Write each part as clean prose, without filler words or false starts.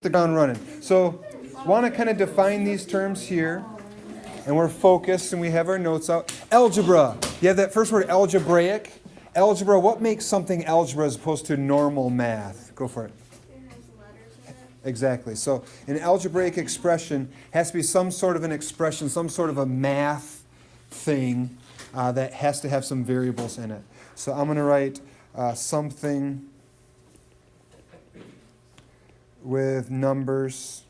the ground running. So want to kind of define these terms here, and we're focused and we have our notes out. Algebra. You have that first word, algebraic. Algebra, what makes something algebra as opposed to normal math? Go for it. It has letters in it. Exactly. So an algebraic expression has to be some sort of an expression, some sort of a math thing that has to have some variables in it. So I'm going to write something with numbers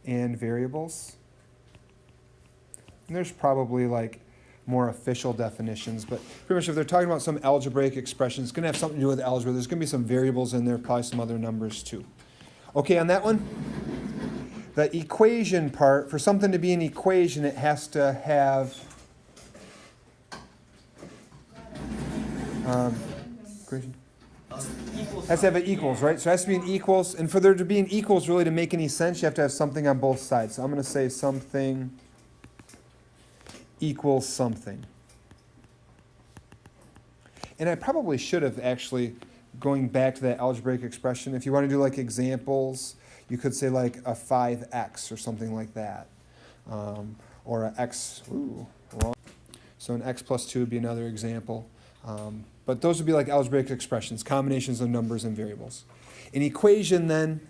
and variables. And there's probably like more official definitions, but pretty much if they're talking about some algebraic expression, it's going to have something to do with algebra. There's going to be some variables in there, probably some other numbers too. Okay, on that one? The equation part, for something to be an equation, it has to have equation. Has to have an equals, right? So it has to be an equals, and for there to be an equals really to make any sense, you have to have something on both sides. So I'm going to say something equals something. And I probably should have actually, going back to that algebraic expression, if you want to do like examples, you could say like a 5x or something like that. Or an x, wrong. So an x plus 2 would be another example. But those would be like algebraic expressions, combinations of numbers and variables. An equation then,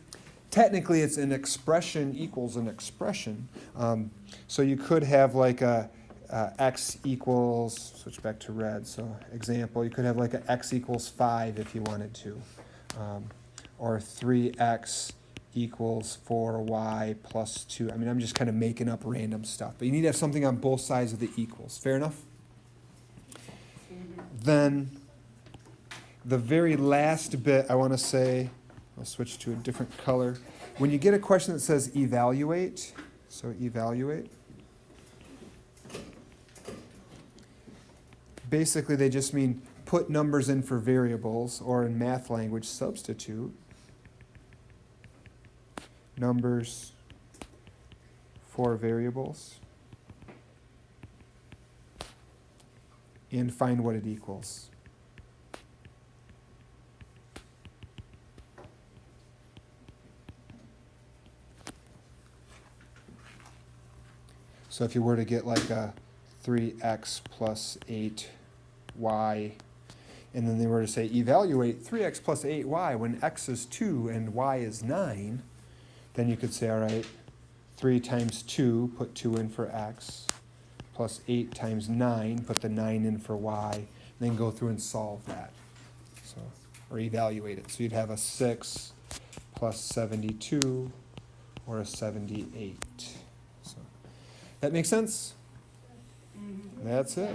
technically it's an expression equals an expression. So you could have like a x equals, switch back to red, so example, you could have like a x equals 5 if you wanted to. Or 3x equals 4y plus 2. I mean, I'm just kind of making up random stuff. But you need to have something on both sides of the equals. Fair enough? Then the very last bit I want to say, I'll switch to a different color. When you get a question that says evaluate, so evaluate, basically they just mean put numbers in for variables, or in math language, substitute numbers for variables and find what it equals. So if you were to get like a 3x plus 8y, and then they were to say evaluate 3x plus 8y when x is 2 and y is 9, then you could say, all right, 3 times 2, put 2 in for x, plus 8 times 9, put the 9 in for y, and then go through and solve that, so, or evaluate it. So you'd have a 6 plus 72, or a 78. So that makes sense? That's it.